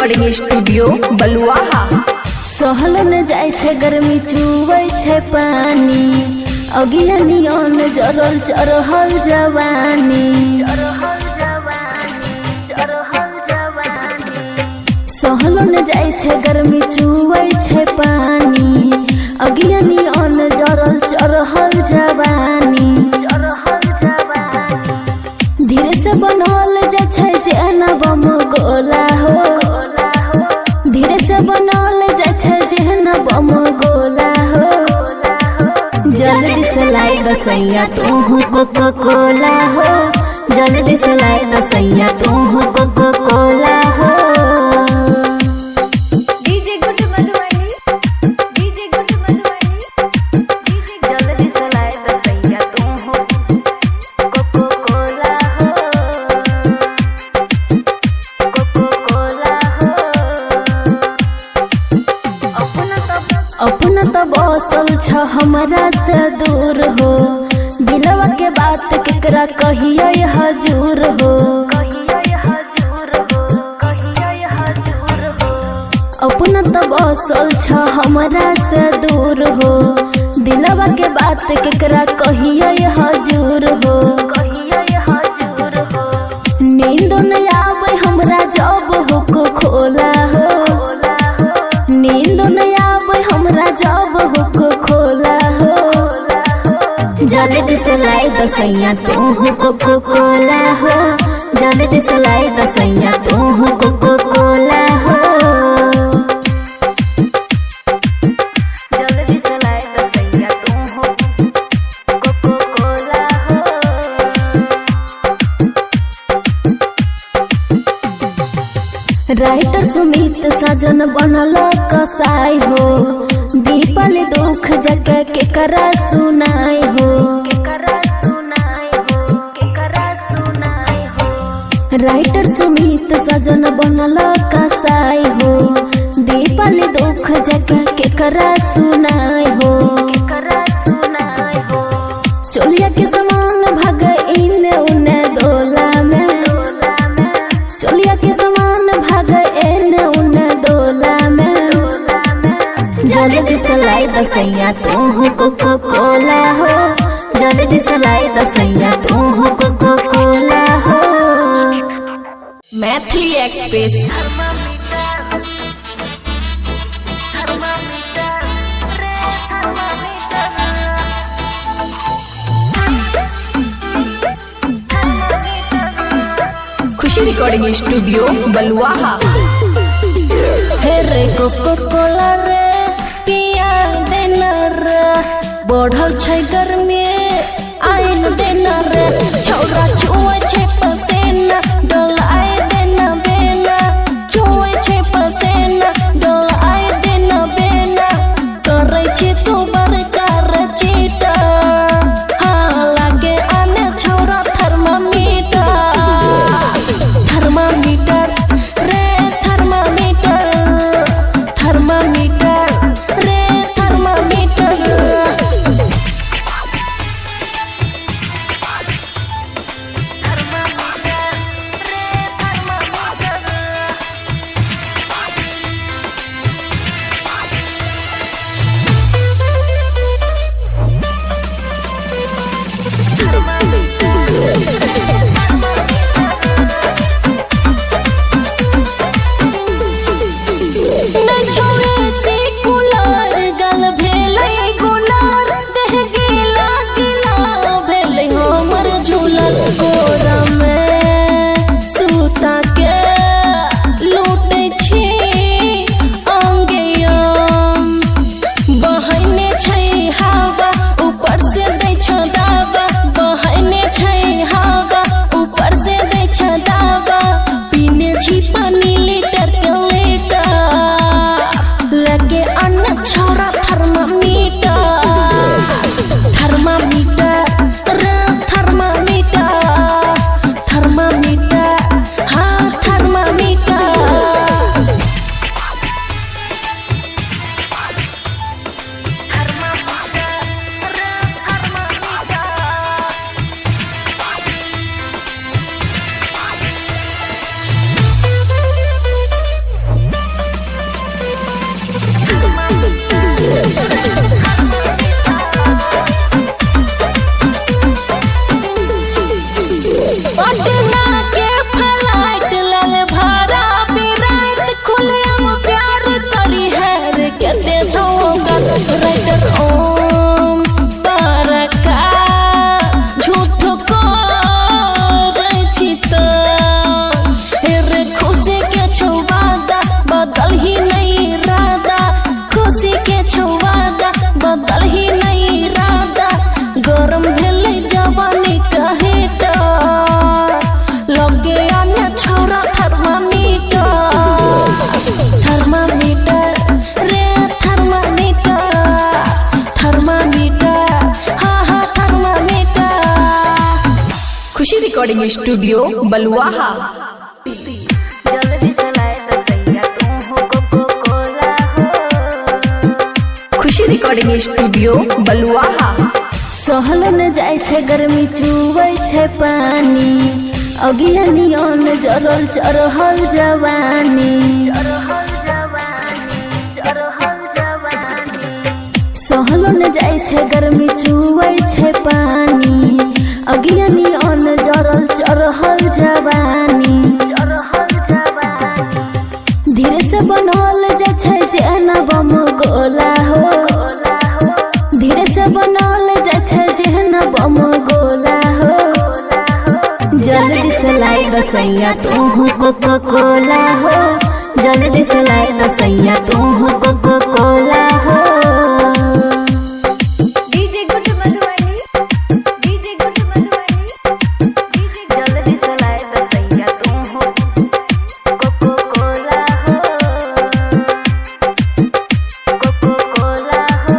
Recording studio बलुआहा। सहल न जाय छे गर्मी चुबै छे पानी, अगिया नियन जरल चरहल जवानी। सहल न जाय छे गर्मी चुबै छे पानी, अगिया नियन जरल चरहल जवानी। धीरे से बनल जाय छे जेना बम गोला हो, धीरे से बनल जाय छे जेना बम गोला हो। जल्दी से लाई दसैया तू कोको कोला हो, जल्दी से लाई दसैया तू कोको कोला हो। DJ good Madhubani, DJ good Madhubani, जल्दी से लाई दसैया तू कोको कोला हो, कोको कोला हो। अपना तो बसल छ हमरा से दूर हो, दिलवा के बात केकरा कहिए हजूर हो। अपना तो बसल छ हमरा से दूर हो, दिलवा के बात केकरा कहिए हजूर हो। नींद न आवे हमरा जब हुक खोला हो, नींद न आवे हमरा जब हुक खोला हो। जल्दी से लाई दसैया तू कोको कोला हो, जल्दी से लाई दसैया तू कोको कोला हो। जल्दी से लाई दसैया तू कोको कोला हो। राइटर सुमित साजन बनल कसाई हो, दीपल दुख जके केकरा सुनाई हो। राइटर सुमित साजन बनल कसाई हो, दीपल दुख जके केकरा सुनाई हो। चोलिया के समान भाग इन उने डोला में, चोलिया के समान भाग इन उने डोला में। जल्दी से लाई दसैया तू कोको कोला हो, जल्दी से लाई दसैया तू कोको कोला हो। मैथिली एक्सप्रेस खुशी रिकॉर्डिंग स्टूडियो बलुआहा। हे रे कोको कोला रे पिया देना रे, बढ़ल छै गर्मी आइन देना रे। छौरा छुए छै पसेना डोलाए देना बेना, छुए छै पसेना डोलाए देना बेना। करे छी तू बड़का रचीटा, हाँ लागे आने छौरा थर्मामीटर। थर्मामीटर रे थर्मामीटर, थर्मामीटर रे थर्मामीटर। खुशी रिकॉर्डिंग स्टूडियो बलुआहा। जल्दी से लाए तो सैया तू हो कोको कोला हो। खुशी रिकॉर्डिंग स्टूडियो बलुआहा। सहल न जाय छे गर्मी चुबै छे पानी, अगियानियन जरल चरहल जवानी। सहल न जाय छे गर्मी चुबै छे पानी, अगियानियन जरल चरहल जवानी। धीरे से बनल जाय छे जेना बम गोला हो, धीरे से बनल जाय छे जेना बम गोला हो। जल्दी से लाई दसैया तू हो कोको कोला हो, जल्दी से लाई दसैया तू हो कोको कोला हो। DJ good Madhubani, DJ good Madhubani, DJ जल्दी से लाई दसैया तू हो कोको कोला हो, कोको कोला हो।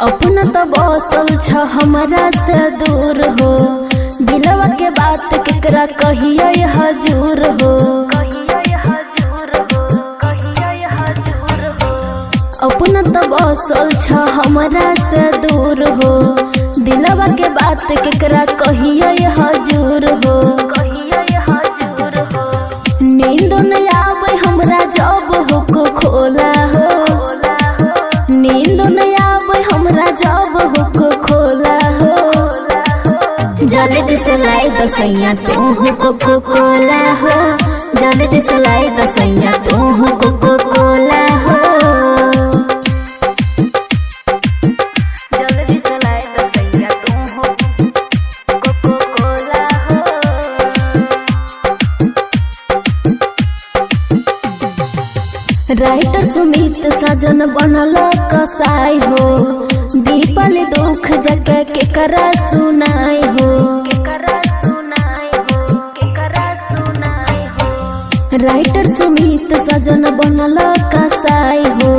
अपना तो बसल छ हमरा से दूर हो, दिलवा के बात केकरा कहिए हजूर हो। अपना तो बसल छ हमरा से दूर हो, दिलवा के बात केकरा कहिए हजूर हो। नींद न आवे हमरा जब हुक खोला हो, नींद न आवे हमरा जब हुक खोला हो। जल्दी से लाई दसैया तू हो कोको कोला हो, जल्दी से लाई दसैया तू हो कोको कोला हो। जल्दी से लाई दसैया तू हो कोको कोला हो। राइटर सुमित साजन बनल कसाई हो, दीपल दुख जके केकरा सुनाई हो। राइटर सुमित साजन बनल कसाई हो,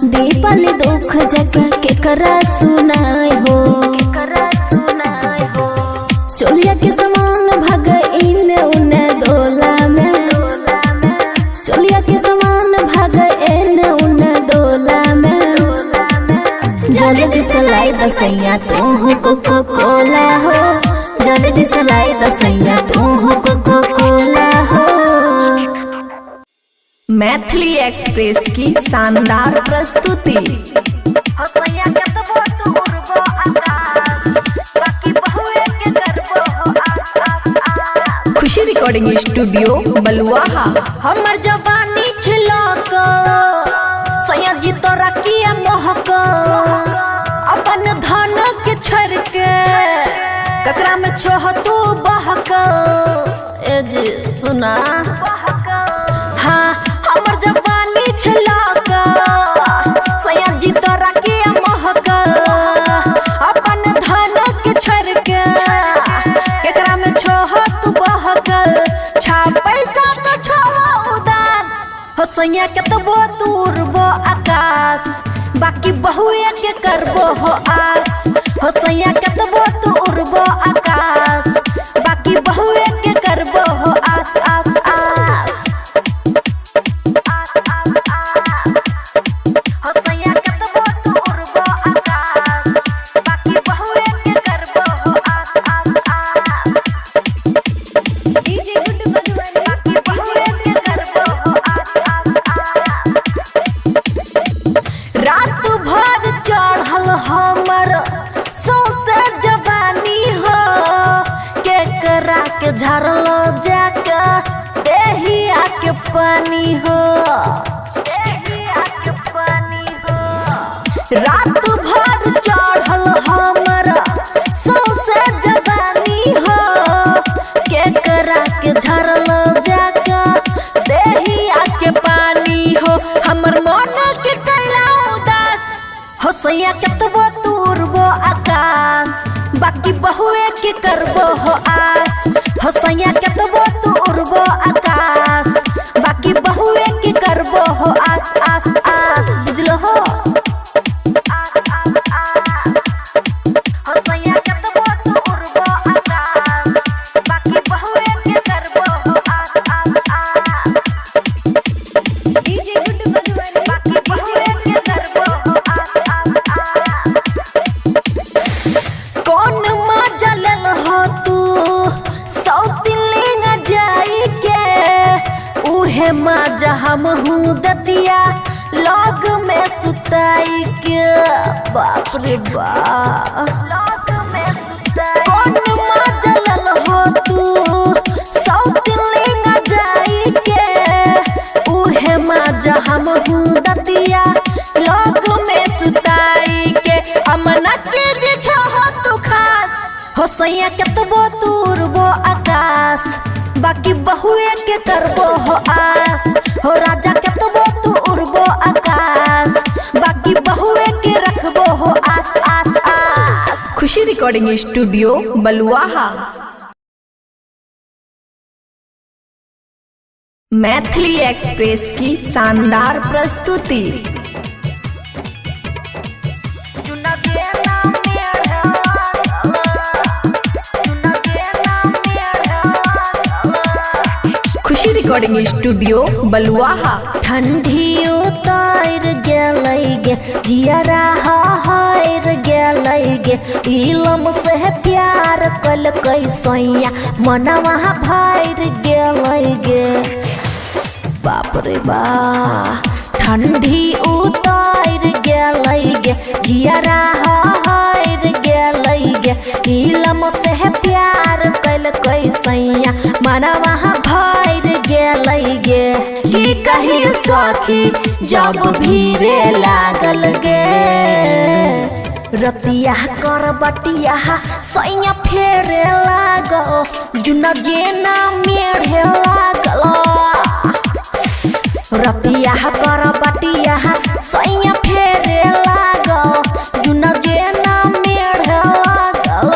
दीपल दुख जके केकरा सुनाई हो। चोलिया के समान भग इन उने डोला में, चोलिया के समान भाग इन उने डोला में। जल्दी से लाई दसैया तू हो कोको कोला हो, जल्दी से लाई दसैया तू हो कोको कोला हो। मैथिली एक्सप्रेस की शानदार प्रस्तुति। खुशी रिकॉर्डिंग स्टूडियो बलुआहा। हमर जवानी छिलक सैया जी तोरा किया महक, अपन धन के छोड़ के ककरा में छोह तू बहक। ए जी सुना, हाँ हमर जवानी छिलक सैया जी तोरा किया महक, अपन धन के छोड़ के ककरा में छोह तू बहक। छा पैसा तो छोह उदार हो सैया के तो वो दूर वो आकाश, बाकी बहुए के करबो हो आस। हो सैया के तो वो दूर वो आकाश, बाकी बहुए के करबो हो आस आस आस। हो सैया के तो वो दूर वो आकाश, बाकी बहुए के करबो हो आस आस आस। डीजे गुड मधुबनी, बाकी बहुए के करबो हो आस आस आस। रात भर चढ़ल हमर सौसे जवानी हो, केकरा के झरल जाके देहिया के पानी हो, देहिया के पानी हो। रात भर चढ़ल हमर सौसे जवानी हो, केकरा के झरल जाके देहिया के पानी हो। हमर मन के कैला उदास हो सैया के तो वो दूर वो आकाश, बाकी बहुए के करबो हो आस। हो सैया के तो वो दूर वो आकाश, बाकी बहुए के करबो हो आस आस आस। बुझलो हो आस आस आस। हो सैया उहे माजा हम हूँ दतिया लॉग में सुताई के। बाप रे बाप कौन माजा लल हो तू साउथ लेना जाई के। उहे माजा हम हूँ दतिया लॉग में सुताई के। अमना के जे हो तू खास हो सैया केतबो दूर वो आकाश बाकी बहुए के करबो हो आस हो राजा केतबो तू उड़बो आकाश बाकी बहुए के रखबो हो आस आस आस। खुशी रिकॉर्डिंग स्टूडियो बलुआहा। मैथिली एक्सप्रेस की शानदार प्रस्तुति। खुशी रिकॉर्डिंग स्टूडियो बलुआहा। ठंडी उतार गेलै गे जियरा हार गेलै गे इलम से प्यार कल कैसैया मनवा भर गेलै गे। बाप रे बा ठंडी उतार गेलै गे जियरा हार गेलै गे इलम से प्यार कल कैसैया मनवा भर गेलै गे। की कही सखी जब भीरे लागल गे रतिया कर बटिया सैया फेरे लागल जुना जेना मेढ़े लागल। रतिया कर बटिया सैया फेरे लागल जुना जेना मेढ़े लागल।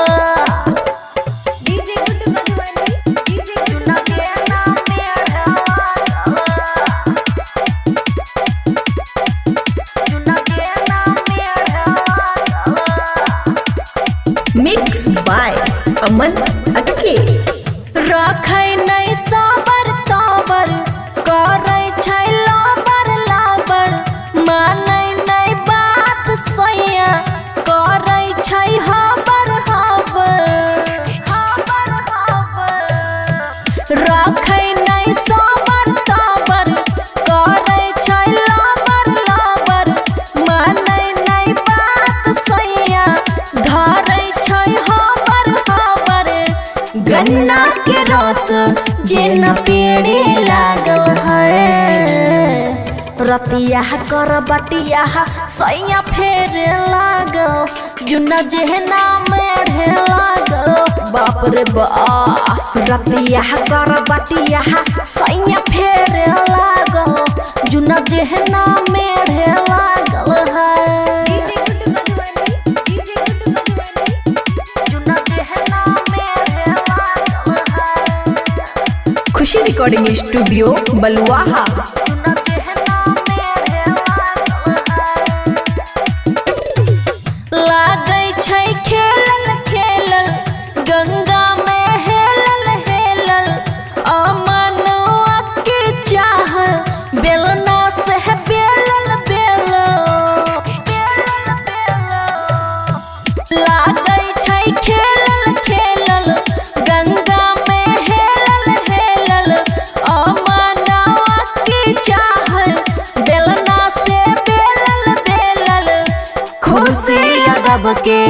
डीजे गुड्डू मधुबनी डीजे जुना जेना मेढ़े मिक्स बाय अमन अटके। रखै नहीं साबर ताबर करै छै लाबर लाबर मानै नहीं बात सैया करै छै हाबर हाबर हाबर हाबर। रखै नहीं साबर ताबर करै छै लाबर लाबर मानै नहीं बात सैया धरै छै हाबर हाबर। गन्ना के रस जेना पेड़े लागल है रतिया कर बटिया सैया फेरे लागल जुना जेहना मेढ़े लागल। बाप रे बा रतिया कर बटिया सैया फेरे लागल जुना जेहना मेढ़े लागल है। डीजे गुड्डू मधुबनी डीजे गुड्डू मधुबनी जुना जेहना मेढ़े लागल है। खुशी रिकॉर्डिंग स्टूडियो बलुआहा। जुना जेहना मेढ़े लागल है। लागै छै खेलल खेलल गंगा में हेलल हेलल अमनुआ के चाह बेलना से बेलल बेलल बेलल बेलल। लागै छै खेलल खेलल गंगा में हेलल हेलल अमनुआ के चाह बेलना से बेलल बेलल। खुशी यादव के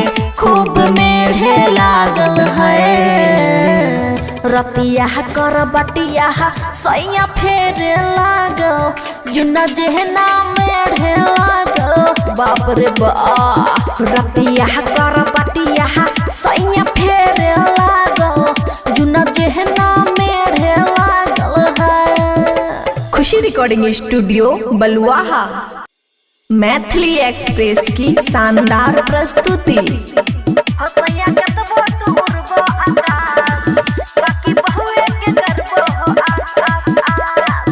खूब मेढ़े लागल है रतिया कर बटिया सैया फेरे लागल जुना जेहना मेढ़े लागल। बाप रे बा रतिया कर बटिया सैया फेरे लागल जुना जेहना मेढ़े लागल है। खुशी रिकॉर्डिंग स्टूडियो बलुआहा। मैथिली एक्सप्रेस की शानदार प्रस्तुति।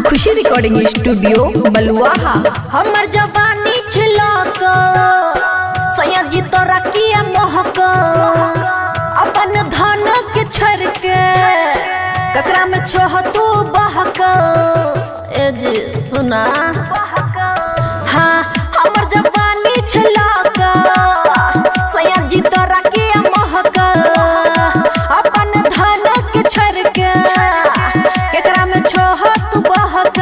खुशी रिकॉर्डिंग स्टूडियो बलुआहा। हमर जवानी छिलक सैया जी तोरा किया महक अपन धन के छोड़ के ककरा में छोह तू बहक। ए जी सुना हाँ हमर जवानी छिलक सैया जी तोरा किया महक अपन धन के छोड़ के केकरा में छोह तू बहक।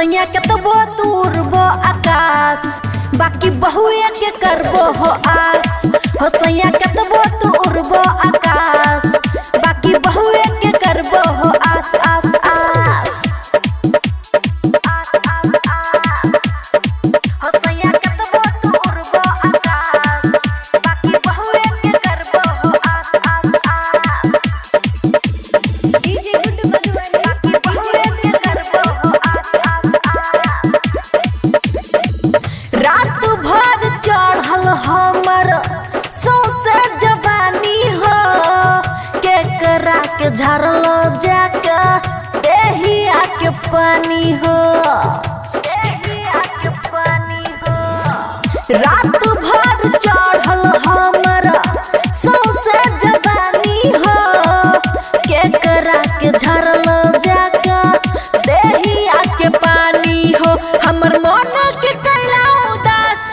सैया केतबो दूर बो आकाश बाकी बहुए के करबो हो आस हो सैया केतबो दूर बो आकाश बाकी बहुए के करबो हो आस आस आस हो सैया केतबो दूर बो आकाश बाकी बहुए के करबो हो आस आस आस डीजे गुड्डू मधुबनी बाकी बहुए के करबो हो आस आस आस रात भर चढ़ल हमर सौसे जवानी हो केकरा के झरल जाके देहिया के पानी हो देहिया के पानी हो रात भर चढ़ल हमर सौसे जवानी हो केकरा के झरल जाके देहिया के पानी हो हमर मन के कैला उदास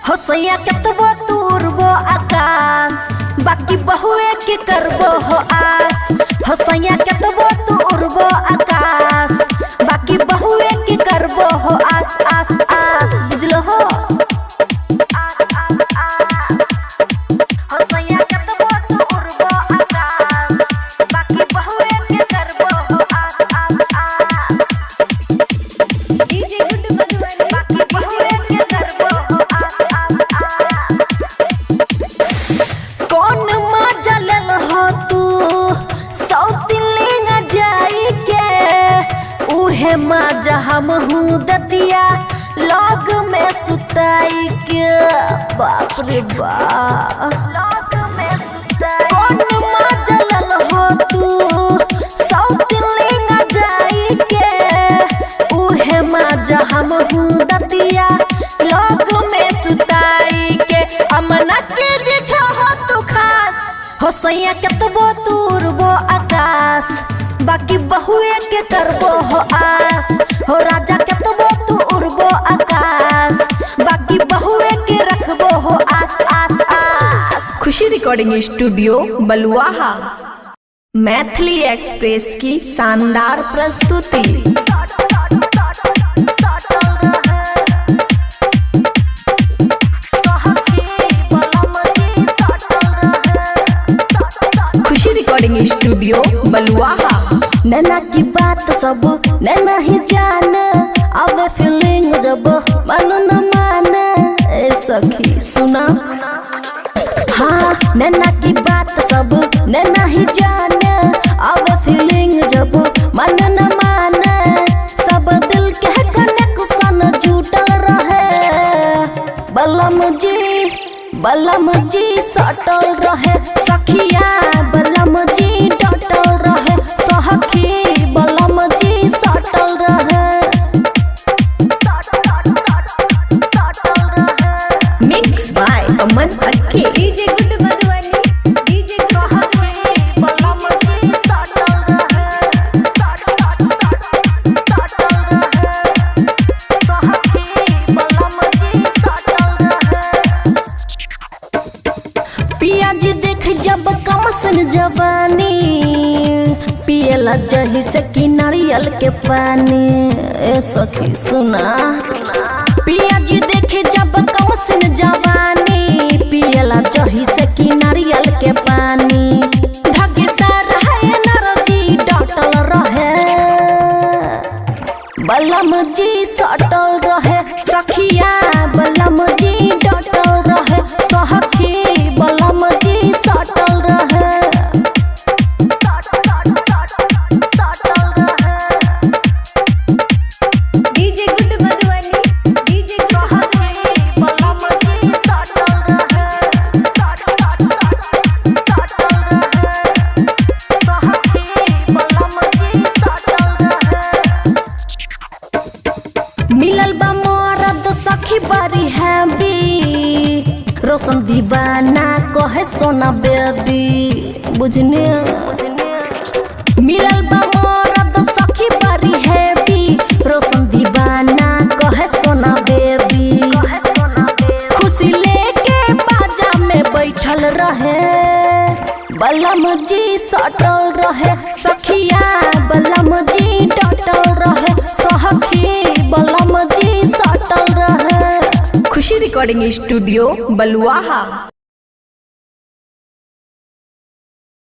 हो सैया केतबो दूर बो आकाश बाकी बहुए के करबो हो आस हो सैया केतबो दूर बो आकाश बाकी बहुए के करबो हो आस आस आस बुझलो हो आस आस आस हो सैया केतबो दूर बो आकाश बाकी बहुए के करबो हो आस आस आस डीजे गुड्डू मधुबनी बाकी बहुए के करबो हो आस आस आस कौन मजा लेल हो तू सौतिलिंग जाई के उहे मजा हम हूँ दतिया लग में सुताई के बाप रे बाप लग में सुताई कौन मजा लेल हो तू सौतिलिंग जाई के उहे मजा हम हूँ दतिया लग में सुताई के अमना के जे छो हो तू खास हो सैया केतबो दूर बो आकाश बाकी बहुए के करबो हो आस हो राजा केतबो दूर बो आकाश बाकी बहुए के रखबो हो आस आस आस खुशी रिकॉर्डिंग स्टूडियो बलुआहा मैथिली एक्सप्रेस की शानदार प्रस्तुति खुशी रिकॉर्डिंग स्टूडियो बलुआहा नैना की बात सब नैना ही जान अब फीलिंग जब मन न मान ए सखी सुना हाँ नैना की बात सब नैना ही जान अब फीलिंग जब मन न मान सब दिल के कनेक्शन जुटल रहे बलम जी सटल रहे सखिया बलम जी डटल रहे सखी बलम जी सटल रहे mix by Aman Akki DJ Guddu Madhubani DJ बलम जी सटल रहे सखी बलम जी सटल रहे पिया जी देख जब कमसन जवानी पियला जही से कि नारियल के पानी ए सखी सुना पिया जी देखे जब कमसन जवानी पियला जही से कि नारियल के पानी धगे सारा एनर्जी डटल रहे बलम जी सटल रहे सखिया बलम जी डटल रहे सखी बलम जी सटल रहे डीजे गुड्डू मधुबनी डीजे बलम जी सटल रहे सखी बलम जी सटल रहे मिलल बा मरद सखी बड़ी हैवी रोशन दीवाना कहे सोना बेबी बुझने मिलल बा मरद सखी बड़ी हैवी रोशन दीवाना कहे सोना बेबी खुशी लेके बाजा में बैठल रहे बलम जी सटल रहे सखिया बलम जी डटल रहे सखी बलम खुशी रिकॉर्डिंग स्टूडियो बलुआहा।